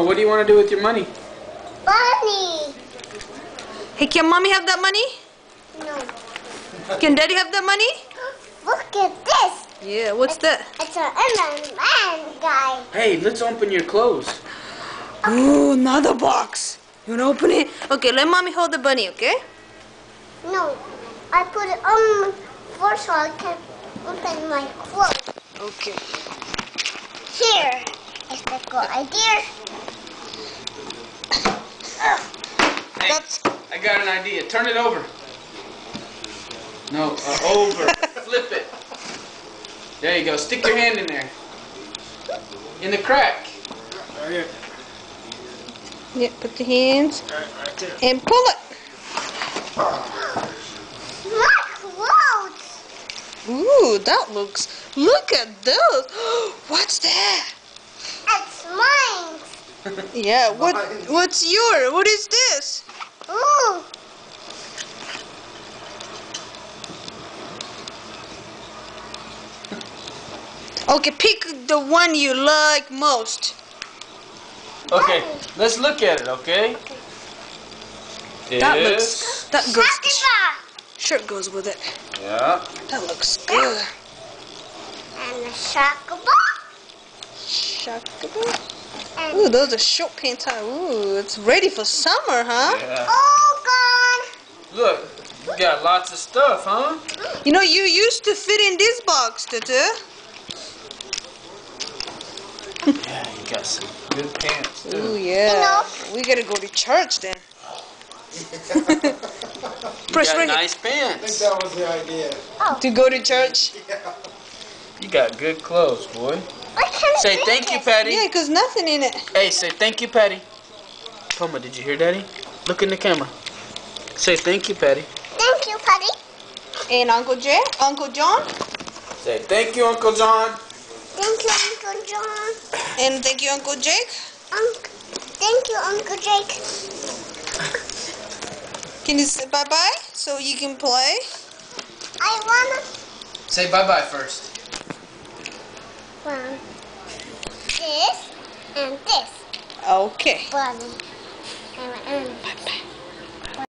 what do you want to do with your money? Money. Hey, can mommy have that money? No. Can daddy have that money? Look at this. Yeah, what's that? It's an man guy. Hey, let's open your clothes. Ooh, another box. You wanna open it? Okay, let mommy hold the bunny, okay? No. I put it on first so I can open my clothes. Okay. Here is the good idea. Hey, That's... I got an idea. Turn it over. No, over. Flip it. There you go. Stick your hand in there. In the crack. Right here. Yeah, put the hands Right there. and pull it. My clothes. Ooh, that looks... Look at those. What's that? It's mine. Yeah, what's your? What is this? Ooh. Okay, pick the one you like most. Okay, let's look at it, okay? That This. that goes... Shakira. Shirt goes with it. Yeah. That looks good. And the shakaba. Shakaba. And Ooh, those are short pants, huh? Ooh, it's ready for summer, huh? Yeah. all gone. Look, you got lots of stuff, huh? You know, you used to fit in this box, Tutu. Yeah, you got some good pants, too. Ooh, yeah. Enough. We gotta go to church then. You Press got ring nice I think pants. that was the idea. to go to church. You got good clothes, boy. I can't Say do thank you, this. Patty. Yeah, 'cause nothing in it. Hey, say thank you, Patty. Toma, did you hear Daddy? Look in the camera. Say thank you, Patty. Thank you, Patty. And Uncle John, Say thank you, Uncle John. Thank you, Uncle John. and thank you, Uncle Jake. Thank you, Uncle Jake. Can you say bye-bye so you can play? I wanna Say bye-bye first. want this and this Okay. bunny. And